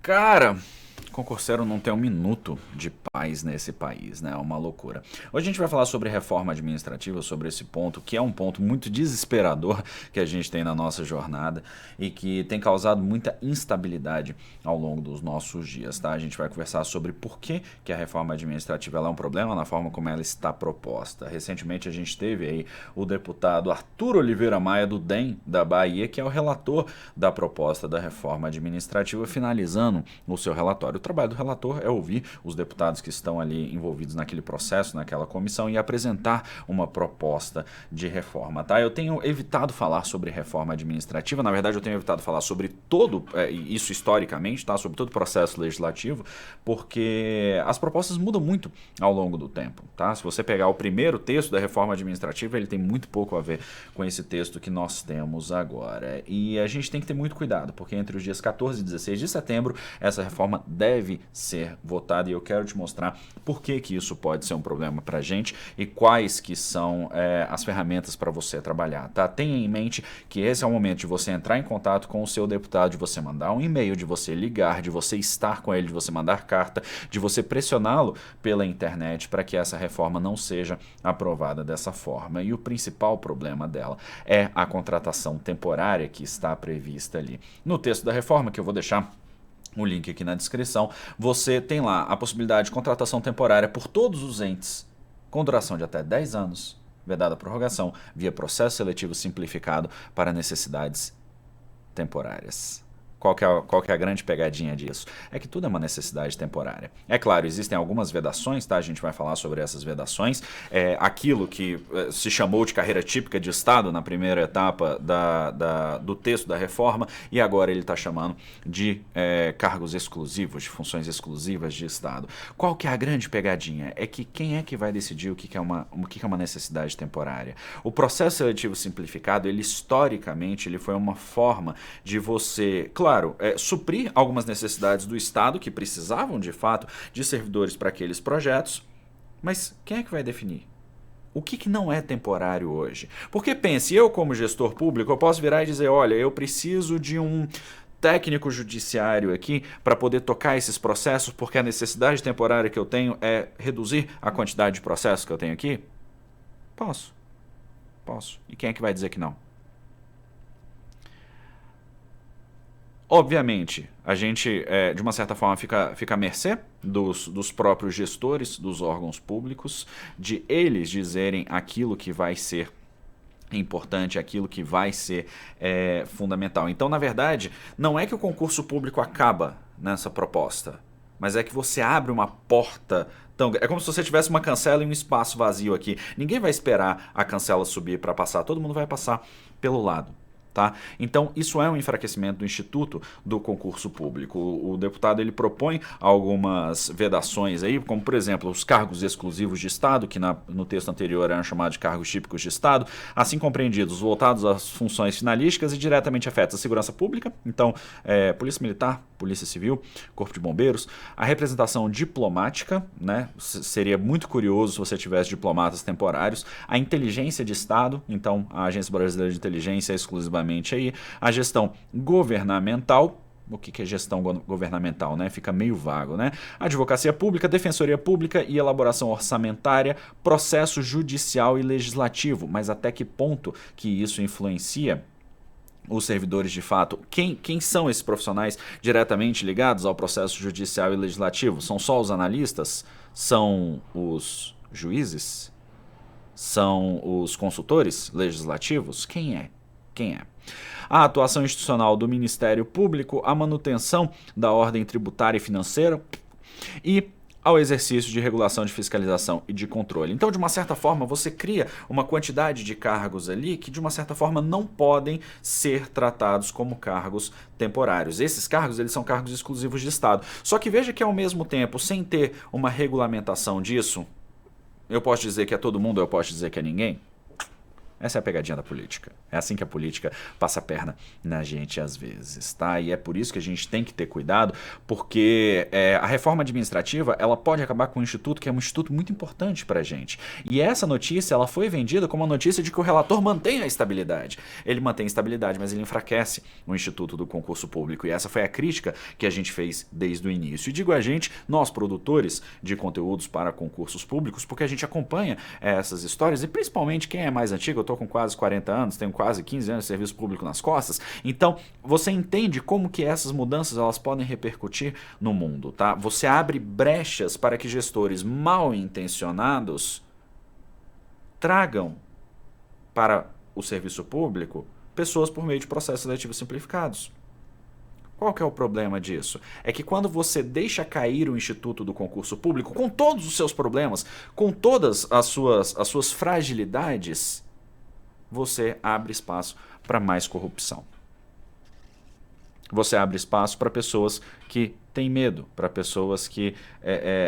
Cara, concurseiro não tem um minuto de paz nesse país, né? É uma loucura. Hoje a gente vai falar sobre reforma administrativa, sobre esse ponto, que é um ponto muito desesperador que a gente tem na nossa jornada e que tem causado muita instabilidade ao longo dos nossos dias, tá? A gente vai conversar sobre por que a reforma administrativa ela é um problema na forma como ela está proposta. Recentemente a gente teve aí o deputado Arthur Oliveira Maia, do DEM da Bahia, que é o relator da proposta da reforma administrativa, finalizando o seu relatório. O trabalho do relator é ouvir os deputados que estão ali envolvidos naquele processo, naquela comissão, e apresentar uma proposta de reforma, tá? Eu tenho evitado falar sobre reforma administrativa, na verdade eu tenho evitado falar sobre todo isso historicamente, tá? Sobre todo o processo legislativo, porque as propostas mudam muito ao longo do tempo, tá? Se você pegar o primeiro texto da reforma administrativa, ele tem muito pouco a ver com esse texto que nós temos agora. E a gente tem que ter muito cuidado, porque entre os dias 14 e 16 de setembro, essa reforma deve ser votada, e eu quero te mostrar por que isso pode ser um problema para a gente e quais que são as ferramentas para você trabalhar, tá? Tenha em mente que esse é o momento de você entrar em contato com o seu deputado, de você mandar um e-mail, de você ligar, de você estar com ele, de você mandar carta, de você pressioná-lo pela internet para que essa reforma não seja aprovada dessa forma. E o principal problema dela é a contratação temporária que está prevista ali. No texto da reforma, que eu vou deixar o link aqui na descrição, você tem lá a possibilidade de contratação temporária por todos os entes, com duração de até 10 anos, vedada a prorrogação, via processo seletivo simplificado para necessidades temporárias. Qual que é a grande pegadinha disso? É que tudo é uma necessidade temporária. É claro, existem algumas vedações, tá? A gente vai falar sobre essas vedações. Aquilo que se chamou de carreira típica de Estado na primeira etapa do texto da reforma, e agora ele está chamando de cargos exclusivos, de funções exclusivas de Estado. Qual que é a grande pegadinha? É que quem é que vai decidir o que é uma necessidade temporária? O processo seletivo simplificado, ele historicamente, ele foi uma forma de você, claro, suprir algumas necessidades do Estado que precisavam, de fato, de servidores para aqueles projetos, mas quem é que vai definir? O que não é temporário hoje? Porque pense, eu como gestor público, eu posso virar e dizer, olha, eu preciso de um técnico judiciário aqui para poder tocar esses processos, porque a necessidade temporária que eu tenho é reduzir a quantidade de processos que eu tenho aqui? Posso. E quem é que vai dizer que não? Obviamente, a gente, de uma certa forma, fica à mercê dos próprios gestores dos órgãos públicos, de eles dizerem aquilo que vai ser importante, aquilo que vai ser fundamental. Então, na verdade, não é que o concurso público acaba nessa proposta, mas é que você abre uma porta. É como se você tivesse uma cancela e um espaço vazio aqui. Ninguém vai esperar a cancela subir para passar, todo mundo vai passar pelo lado. Tá? Então, isso é um enfraquecimento do Instituto do Concurso Público. O deputado ele propõe algumas vedações aí, como por exemplo os cargos exclusivos de Estado, que no texto anterior eram chamados de cargos típicos de Estado, assim compreendidos, voltados às funções finalísticas e diretamente afetos à segurança pública, então Polícia Militar, Polícia Civil, Corpo de Bombeiros, a representação diplomática, né? Seria muito curioso se você tivesse diplomatas temporários, a inteligência de Estado, então a Agência Brasileira de Inteligência é exclusivamente aí, a gestão governamental. O que é gestão governamental, né? Fica meio vago, né? Advocacia pública, defensoria pública e elaboração orçamentária, processo judicial e legislativo. Mas até que ponto que isso influencia os servidores de fato? Quem são esses profissionais diretamente ligados ao processo judicial e legislativo? São só os analistas? São os juízes? São os consultores legislativos? Quem é? A atuação institucional do Ministério Público, a manutenção da ordem tributária e financeira e ao exercício de regulação, de fiscalização e de controle. Então, de uma certa forma, você cria uma quantidade de cargos ali que, de uma certa forma, não podem ser tratados como cargos temporários. Esses cargos, eles são cargos exclusivos de Estado. Só que veja que, ao mesmo tempo, sem ter uma regulamentação disso, eu posso dizer que é todo mundo, eu posso dizer que é ninguém? Essa é a pegadinha da política. É assim que a política passa a perna na gente às vezes, tá? E é por isso que a gente tem que ter cuidado, porque a reforma administrativa, ela pode acabar com um instituto que é um instituto muito importante pra gente. E essa notícia, ela foi vendida como a notícia de que o relator mantém a estabilidade. Ele mantém a estabilidade, mas ele enfraquece o Instituto do Concurso Público. E essa foi a crítica que a gente fez desde o início. E digo a gente, nós produtores de conteúdos para concursos públicos, porque a gente acompanha essas histórias, e principalmente quem é mais antigo, eu estou com quase 40 anos, tenho quase 15 anos de serviço público nas costas, então você entende como que essas mudanças elas podem repercutir no mundo, tá? Você abre brechas para que gestores mal intencionados tragam para o serviço público pessoas por meio de processos seletivos simplificados. Qual que é o problema disso? É que quando você deixa cair o Instituto do Concurso Público, com todos os seus problemas, com todas as suas fragilidades, você abre espaço para mais corrupção. Você abre espaço para pessoas que têm medo, para pessoas que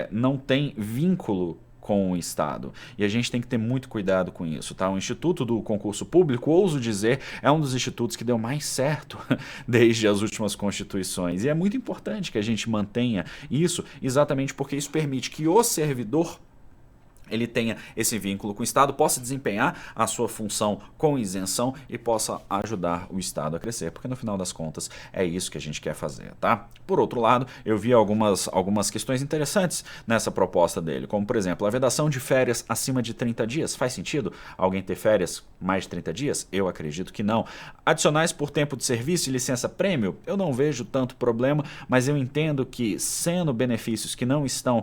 não têm vínculo com o Estado. E a gente tem que ter muito cuidado com isso, tá? O Instituto do Concurso Público, ouso dizer, é um dos institutos que deu mais certo desde as últimas constituições. E é muito importante que a gente mantenha isso, exatamente porque isso permite que o servidor ele tenha esse vínculo com o Estado, possa desempenhar a sua função com isenção e possa ajudar o Estado a crescer, porque no final das contas é isso que a gente quer fazer, tá? Por outro lado, eu vi algumas questões interessantes nessa proposta dele, como por exemplo, a vedação de férias acima de 30 dias. Faz sentido alguém ter férias mais de 30 dias? Eu acredito que não. Adicionais por tempo de serviço e licença prêmio? Eu não vejo tanto problema, mas eu entendo que sendo benefícios que não estão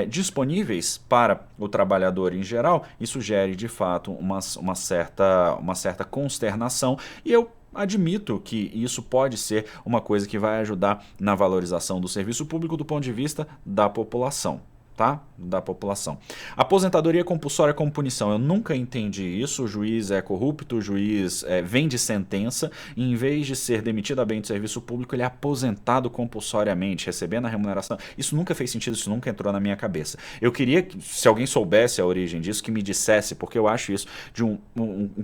disponíveis para o trabalhador em geral, isso gere de fato uma certa consternação, e eu admito que isso pode ser uma coisa que vai ajudar na valorização do serviço público do ponto de vista da população. Tá? Da população. Aposentadoria compulsória como punição. Eu nunca entendi isso. O juiz é corrupto, o juiz vende sentença e em vez de ser demitido a bem do serviço público, ele é aposentado compulsoriamente, recebendo a remuneração. Isso nunca fez sentido, isso nunca entrou na minha cabeça. Eu queria que, se alguém soubesse a origem disso, que me dissesse, porque eu acho isso de um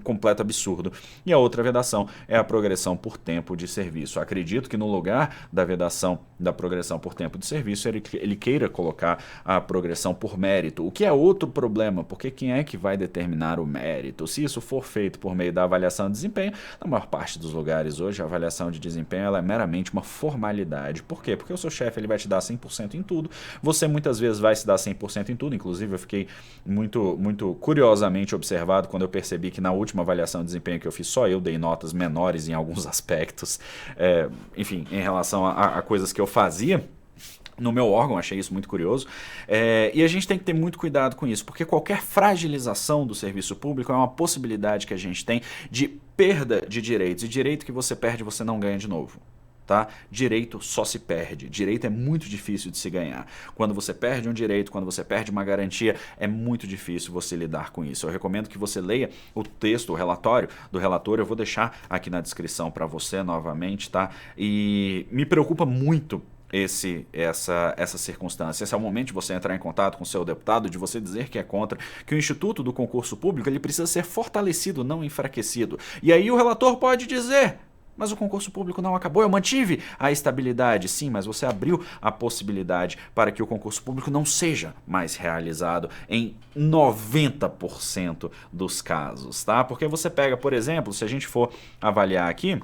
completo absurdo. E a outra vedação é a progressão por tempo de serviço. Acredito que no lugar da vedação da progressão por tempo de serviço, ele queira colocar a progressão por mérito, o que é outro problema, porque quem é que vai determinar o mérito? Se isso for feito por meio da avaliação de desempenho, na maior parte dos lugares hoje a avaliação de desempenho ela é meramente uma formalidade. Por quê? Porque o seu chefe ele vai te dar 100% em tudo, você muitas vezes vai se dar 100% em tudo, inclusive eu fiquei muito curiosamente observado quando eu percebi que na última avaliação de desempenho que eu fiz, só eu dei notas menores em alguns aspectos, enfim, em relação a coisas que eu fazia no meu órgão, achei isso muito curioso, e a gente tem que ter muito cuidado com isso, porque qualquer fragilização do serviço público é uma possibilidade que a gente tem de perda de direitos, e direito que você perde você não ganha de novo. Tá? Direito só se perde. Direito é muito difícil de se ganhar. Quando você perde um direito, quando você perde uma garantia, é muito difícil você lidar com isso. Eu recomendo que você leia o texto, o relatório do relator. Eu vou deixar aqui na descrição para você novamente, tá? E me preocupa muito essa circunstância. Esse é o momento de você entrar em contato com o seu deputado, de você dizer que é contra, que o Instituto do Concurso Público ele precisa ser fortalecido, não enfraquecido. E aí o relator pode dizer: mas o concurso público não acabou, eu mantive a estabilidade. Sim, mas você abriu a possibilidade para que o concurso público não seja mais realizado em 90% dos casos, tá? Porque você pega, por exemplo, se a gente for avaliar aqui,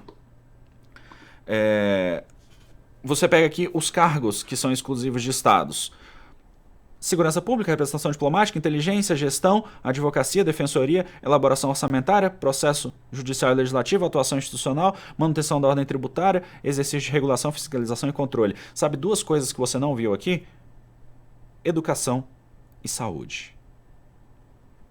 você pega aqui os cargos que são exclusivos de estados: segurança pública, representação diplomática, inteligência, gestão, advocacia, defensoria, elaboração orçamentária, processo judicial e legislativo, atuação institucional, manutenção da ordem tributária, exercício de regulação, fiscalização e controle. Sabe duas coisas que você não viu aqui? Educação e saúde.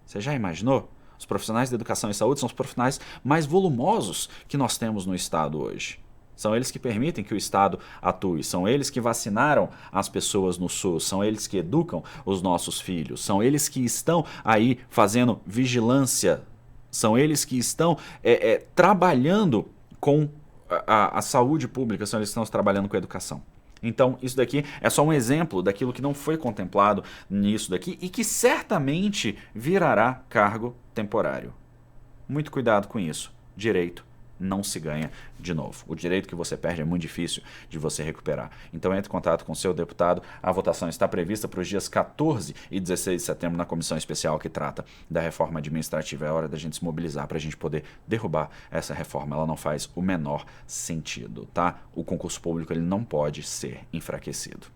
Você já imaginou? Os profissionais de educação e saúde são os profissionais mais volumosos que nós temos no Estado hoje. São eles que permitem que o Estado atue, são eles que vacinaram as pessoas no SUS, são eles que educam os nossos filhos, são eles que estão aí fazendo vigilância, são eles que estão trabalhando com a saúde pública, são eles que estão trabalhando com a educação. Então, isso daqui é só um exemplo daquilo que não foi contemplado nisso daqui e que certamente virará cargo temporário. muito cuidado com isso. Direito não se ganha de novo. O direito que você perde é muito difícil de você recuperar. Então entre em contato com o seu deputado. A votação está prevista para os dias 14 e 16 de setembro na comissão especial que trata da reforma administrativa. É hora da gente se mobilizar para a gente poder derrubar essa reforma. Ela não faz o menor sentido, tá? O concurso público ele não pode ser enfraquecido.